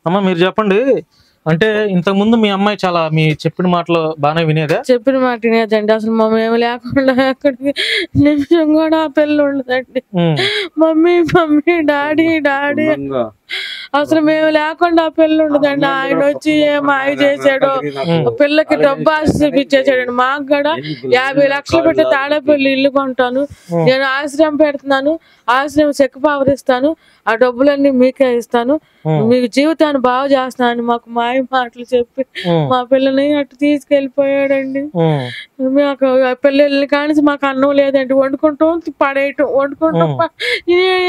అమ్మ మీరు చెప్పండి. అంటే ఇంతకుముందు మీ అమ్మాయి చాలా మీ చెప్పిన మాటలు బాగానే వినేదా? చెప్పిన మాట వినేదండి. అసలు మేము లేకుండా అక్కడికి నిమిషం కూడా ఆ పిల్ల ఉండదండి. మమ్మీ మమ్మీ డాడీ డాడీ అసలు మేము లేకుండా ఆ పిల్ల ఉండదండి. ఆయన వచ్చి ఏ మాయ చేశాడో పిల్లకి డబ్బు ఆశ చూపించేసాడండి. మాకు కూడా 50 లక్షలు పెట్టి తాడేపల్లి ఇల్లు కొంటాను, నేను ఆశ్రయం పెడుతున్నాను, ఆశ్రయం చెక్ పవర్ ఇస్తాను, ఆ డబ్బులన్నీ మీకే ఇస్తాను, మీకు జీవితాన్ని బాగు చేస్తున్నాను మాకు మాయ మాటలు చెప్పి మా పిల్లని అటు తీసుకెళ్ళిపోయాడండి. మాకు పిల్లల్ని కానీ మాకు అన్నం లేదండి, వండుకుంటాం పడేయటం వండుకుంటాం.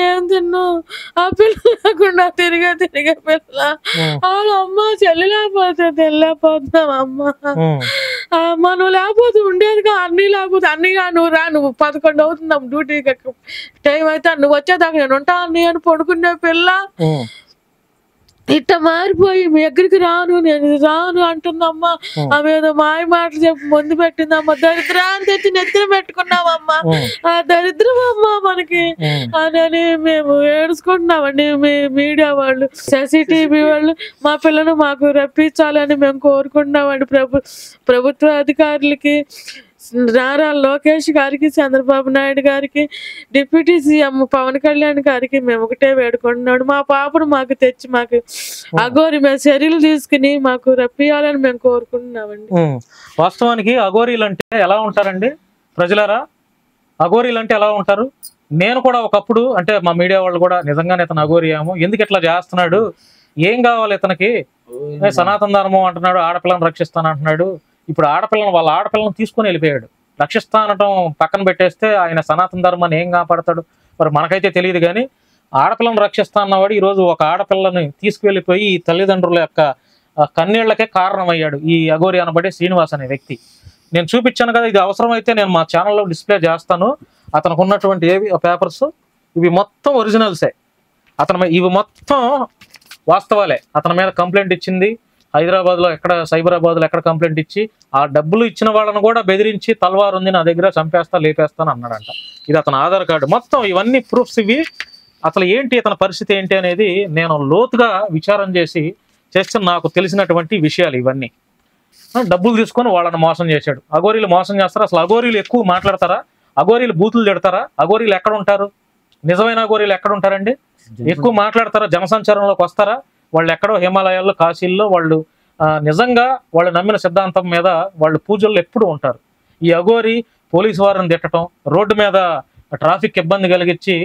ఏం తిన్నాం ఆ పిల్ల లేకుండా తిరిగే పిల్ల. వాళ్ళ అమ్మ చెల్లి లేకపోతే తెల్లేకపోతున్నాం అమ్మ. మనం లేకపోతే ఉండేదిగా, అన్ని లేకపోతే అన్నయ్య నువ్వు రా, నువ్వు 11 అవుతున్నాం డ్యూటీకి టైం అయితే నువ్వు వచ్చేదాకా నేను ఉంటా అన్నయ్య అని పడుకునే పిల్ల ఇట్ట మారిపోయి మీ దగ్గరికి రాను నేను రాను అంటుందమ్మా. ఆమె ఏదో మాయ మాటలు చెప్పి ముందు పెట్టిందమ్మా. దరిద్రాన్ని తెచ్చి నెత్తిన పెట్టుకున్నామమ్మా, ఆ దరిద్రం అమ్మా మనకి అని మేము ఏడుచుకుంటున్నామండి. మీడియా వాళ్ళు, CCTV వాళ్ళు మా పిల్లను మాకు రప్పించాలని మేము కోరుకుంటున్నామండి. ప్రభుత్వ అధికారులకి, నారా లోకేష్ గారికి, చంద్రబాబు నాయుడు గారికి, డిప్యూటీ సీఎం పవన్ కళ్యాణ్ గారికి మేము ఒకటే వేడుకుంటున్నాడు, మా పాపను మాకు తెచ్చి మాకు అఘోరి మేము చర్యలు తీసుకుని మాకు రప్పియాలని మేము కోరుకుంటున్నామండి. వాస్తవానికి అఘోరీలు అంటే ఎలా ఉంటారండి ప్రజలారా? అఘోరీలు అంటే ఎలా ఉంటారు? నేను కూడా ఒకప్పుడు అంటే మా మీడియా వాళ్ళు కూడా నిజంగానే ఇతను అఘోరియాము, ఎందుకు ఇట్లా చేస్తున్నాడు, ఏం కావాలి ఇతనికి, సనాతన ధర్మం అంటున్నాడు, ఆడపిల్లని రక్షిస్తాను అంటున్నాడు, ఇప్పుడు వాళ్ళ ఆడపిల్లను తీసుకుని వెళ్ళిపోయాడు. రక్షిస్తా అనటం పక్కన పెట్టేస్తే ఆయన సనాతన ధర్మాన్ని ఏం కాపాడతాడు మరి మనకైతే తెలియదు. కానీ ఆడపిల్లను రక్షిస్తా అన్నవాడు ఈరోజు ఒక ఆడపిల్లని తీసుకువెళ్ళిపోయి ఈ తల్లిదండ్రుల యొక్క కన్నీళ్లకే కారణమయ్యాడు ఈ అఘోరి అనబడే శ్రీనివాస్ అనే వ్యక్తి. నేను చూపించాను కదా, ఇది అవసరమైతే నేను మా ఛానల్లో డిస్ప్లే చేస్తాను. అతనికి ఉన్నటువంటి పేపర్స్ ఇవి మొత్తం ఒరిజినల్సే, ఇవి మొత్తం వాస్తవాలే. అతని మీద కంప్లైంట్ ఇచ్చింది హైదరాబాద్లో ఎక్కడ, సైబరాబాద్లో ఎక్కడ కంప్లైంట్ ఇచ్చి ఆ డబ్బులు ఇచ్చిన వాళ్ళను కూడా బెదిరించి తల్వారు ఉంది నా దగ్గర, చంపేస్తా లేపేస్తాను అన్నాడంట. ఇది అతని ఆధార్ కార్డు మొత్తం, ఇవన్నీ ప్రూఫ్స్. ఇవి అసలు ఏంటి ఇతని పరిస్థితి ఏంటి అనేది నేను లోతుగా విచారం చేస్తే నాకు తెలిసినటువంటి విషయాలు ఇవన్నీ. డబ్బులు తీసుకొని వాళ్ళని మోసం చేశాడు. అఘోరీలు మోసం చేస్తారా? అసలు అఘోరీలు ఎక్కువ మాట్లాడతారా? అఘోరీలు బూతులు తిడతారా? అఘోరీలు ఎక్కడ ఉంటారు? నిజమైన అఘోరీలు ఎక్కడ ఉంటారండి? ఎక్కువ మాట్లాడతారా? జనసంచారంలోకి వస్తారా? వాళ్ళు ఎక్కడో హిమాలయాల్లో, కాశీల్లో వాళ్ళు నిజంగా వాళ్ళు నమ్మిన సిద్ధాంతం మీద వాళ్ళు పూజల్లో ఎప్పుడు ఉంటారు. ఈ అఘోరి పోలీసు వారిని తిట్టడం, రోడ్డు మీద ట్రాఫిక్ ఇబ్బంది కలిగించి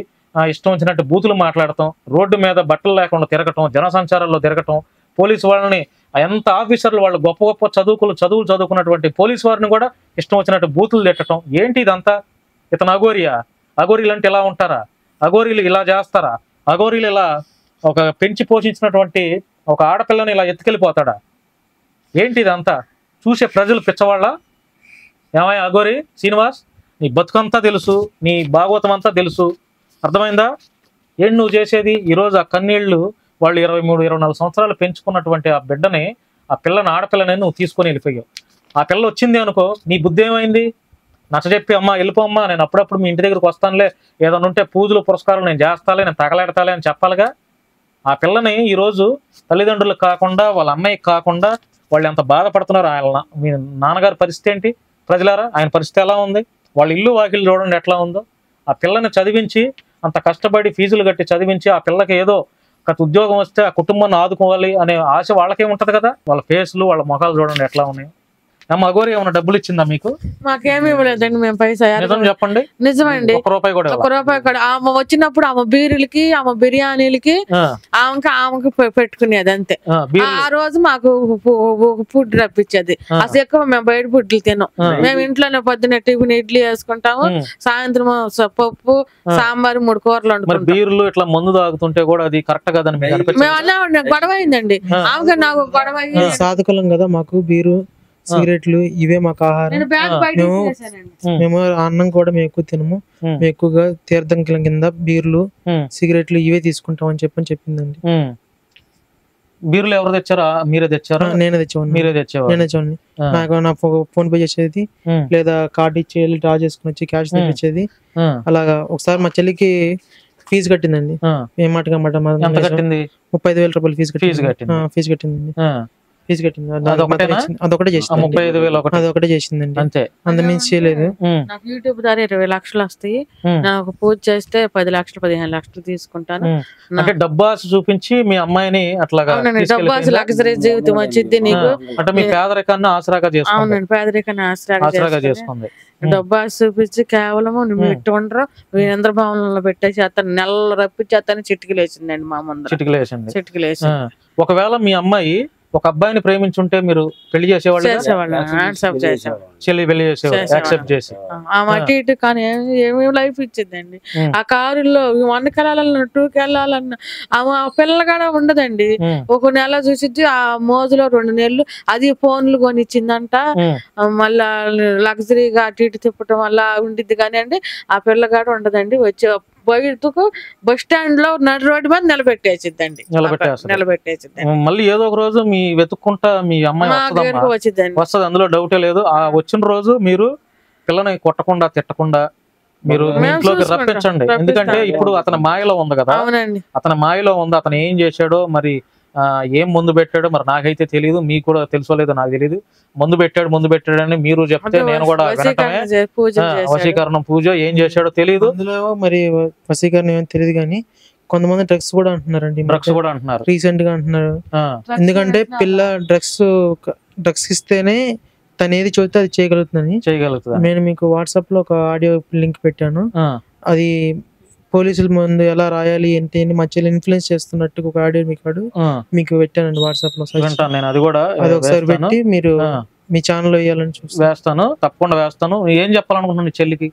ఇష్టం వచ్చినట్టు బూతులు మాట్లాడటం, రోడ్డు మీద బట్టలు లేకుండా తిరగటం, జనసంచారాల్లో తిరగటం, పోలీసు వాళ్ళని ఎంత ఆఫీసర్లు వాళ్ళు గొప్ప గొప్ప చదువులు చదువుకున్నటువంటి పోలీసు వారిని కూడా ఇష్టం వచ్చినట్టు బూతులు తిట్టడం. ఏంటి ఇదంతా? ఇతను అఘోరియా? అఘోరీలు అంటే ఇలా ఉంటారా? అఘోరీలు ఇలా చేస్తారా? అఘోరీలు ఇలా ఒక పెంచి పోషించినటువంటి ఒక ఆడపిల్లని ఇలా ఎత్తుకెళ్ళిపోతాడా? ఏంటి ఇదంతా? చూసే ప్రజలు పిచ్చవాళ్ళ? ఏమయ్య అఘోరి శ్రీనివాస్, నీ బతుకంతా తెలుసు, నీ భాగవతం అంతా తెలుసు, అర్థమైందా? ఏంటి నువ్వు చేసేది? ఈరోజు ఆ కన్నీళ్లు వాళ్ళు 23-24 సంవత్సరాలు పెంచుకున్నటువంటి ఆ బిడ్డని, ఆ పిల్లని, ఆడపిల్లని నువ్వు తీసుకొని వెళ్ళిపోయావు. ఆ పిల్ల వచ్చింది అనుకో, నీ బుద్ధి ఏమైంది? నచ్చజెప్పి అమ్మ వెళ్ళిపోమ్మా, నేను అప్పుడప్పుడు మీ ఇంటి దగ్గరికి వస్తానులే, ఏదైనా ఉంటే పూజలు పురస్కారాలు నేను చేస్తాలే, నేను తగలెడతాలే అని చెప్పాలిగా. ఆ పిల్లని ఈరోజు తల్లిదండ్రులకు కాకుండా, వాళ్ళ అమ్మాయికి కాకుండా వాళ్ళు ఎంత బాధపడుతున్నారు. ఆయన మీ నాన్నగారి పరిస్థితి ఏంటి ప్రజలారా? ఆయన పరిస్థితి ఎలా ఉంది? వాళ్ళ ఇల్లు వాకిలు చూడండి ఎట్లా ఉందో. ఆ పిల్లని చదివించి, అంత కష్టపడి ఫీజులు కట్టి చదివించి, ఆ పిల్లకి ఏదో ఒక ఉద్యోగం వస్తే ఆ కుటుంబాన్ని ఆదుకోవాలి అనే ఆశ వాళ్ళకే ఉంటది కదా. వాళ్ళ ఫేస్లు, వాళ్ళ ముఖాలు చూడండి ఎట్లా ఉన్నాయి. అమ్మ అఘోరి ఏమైనా డబ్బులు ఇచ్చిందా మీకు? మాకేమి ఇవ్వలేదండి. మేము పైసా నిజం చెప్పండి. నిజమండి, ఒక్క రూపాయి కూడా ఆమె వచ్చినప్పుడు ఆమె బీరులకి, ఆమె బిర్యానీలకి ఆమెకి పెట్టుకునేది అంతే. ఆ రోజు మాకు ఫుడ్ రప్పించేది. అసలు ఎక్కువ మేము బయట ఫుడ్లు తిన్నాం. మేము ఇంట్లోనే పొద్దున్న టిఫిన్ ఇడ్లీ వేసుకుంటాము, సాయంత్రం పప్పు సాంబారు 3 కూరలు వండుకుంటాం. బీర్లు ఇట్లా మందు తాగుతుంటే కూడా అది కరెక్ట్ కదని మేము అన్నా గొడవ అయిందండి. ఆమెకి నాకు గొడవ అయింది. సాధకులం కదా, మాకు బీరు సిగరెట్లు ఇవే మాకు ఆహారం. మేము అన్నం కూడా మేము ఎక్కువ తినము, మేము ఎక్కువగా తీర్థం కింద బీర్లు సిగరెట్లు ఇవే తీసుకుంటాం అని చెప్పిందండి. బీర్లు ఎవరు తెచ్చారా? మీరే తెచ్చారా? నేనే తెచ్చేవాడిని. మీరే తెచ్చేవారు? నేనే తెచ్చేవాడిని. నాకు నా ఫోన్ పే చేసేది, లేదా కార్డు ఇచ్చి వెళ్ళి డ్రా చేసుకుని వచ్చి క్యాష్ తెప్పించేది. అలాగా ఒకసారి మా చెల్లికి ఫీజు కట్టిందండి. ఏ మాటగా మాట ఎంత కట్టింది? 35,000 రూపాయలు ఫీజు ఫీజు కట్టింది. ఫీజు కట్టిందండి. ఫీజు కట్టింది. అదొకటే చేసింది. 35,000 అదొకటే చేసిందండి. అంతే, అంతమించి చేయలేదు. నాకు యూట్యూబ్ ద్వారా 20 లక్షలు వస్తాయి. నాకు పూజ చేస్తే 10 లక్షలు 15 లక్షలు తీసుకుంటాను. అంటే డబ్బాస్ చూపించి మీ అమ్మాయిని అట్లాగా డబ్బాస్ లగ్జరీ జీవితం వచ్చింది నీకు. అంటే మీ పేదరికాన్ని ఆసరాగా చేసుకుంది. అవునండి, పేదరికాన్ని ఆసరాగా చేసుకుంది. డబ్బాస్ చూపించి కేవలం నువ్వు ఇట్టు ఉండరు వీరేంద్ర భవనంలో పెట్టేసి అతను నెలలు రప్పించి అతను చిటికలేసిందండి. మా ముందు చిటికలేసి. ఒకవేళ మీ అమ్మాయి ఒక అబ్బాయిని ప్రేమించుంటే మీరు పెళ్లి చేసేవాళ్ళు? చెల్లి పెళ్లి చేసేవాళ్ళు యాక్సెప్ట్ చేసి. అటు ఇటు కానీ ఏమేమి లైఫ్ ఇచ్చిందండి. ఆ కారులో 1కి వెళ్ళాలన్నా 2కి వెళ్ళాలన్నా ఆ పిల్లగాడ ఉండదండి. ఒక నెల చూసిద్ది, ఆ మోజులో 2 నెలలు అది ఫోన్లు కొనిచ్చిందంట. మళ్ళా లగ్జరీగా అటు ఇటు తిప్పటం వల్ల ఉండిద్ది కానీ అండి ఆ పిల్లగాడ ఉండదండి. వచ్చే బయటకు బస్ స్టాండ్ లో నడి రోడ్డు మీద నిలబెట్టేసిద్దండి. మళ్ళీ ఏదో ఒక రోజు మీ వెతుక్కుంటా మీ అమ్మాయి వస్తుంది, అందులో డౌటే లేదు. ఆ వచ్చిన రోజు మీరు పిల్లని కొట్టకుండా తిట్టకుండా మీరు ఇంట్లోకి రప్పించండి. ఎందుకంటే ఇప్పుడు అతని మాయలో ఉంది కదా, అతని మాయలో ఉంది. అతను ఏం చేశాడో మరి ఏం ముందు పెట్టాడో మరి నాకైతే తెలియదు, మీకు కూడా తెలుసోలేదో నాకు తెలియదు. ముందు పెట్టాడు అని మీరు చెప్తే నేను కూడా వినటమే. వశీకరణం పూజ ఏం చేశాడో తెలియదు. అందులో మరి వశీకరణం ఏమో తెలియదు కానీ కొంతమంది డ్రగ్స్ కూడా అంటున్నారండి. రీసెంట్ గా అంటున్నారు. ఎందుకంటే పిల్ల డ్రగ్స్ ఇస్తేనే తను ఏది చూస్తే అది చేయగలుగుతుంది. నేను మీకు వాట్సాప్ లో ఒక ఆడియో లింక్ పెట్టాను. అది పోలీసుల ముందు ఎలా రాయాలి ఏంటి అని మా చెల్లి ఇన్ఫ్లుయెన్స్ చేస్తున్నట్టు ఒక ఆడియో మీకు పెట్టానండి వాట్సాప్ లో. అది ఒకసారి పెట్టి మీరు మీ ఛానల్ వేయాలని వేస్తాను, తప్పకుండా వేస్తాను. ఏం చెప్పాలనుకుంటున్నాను చెల్లికి?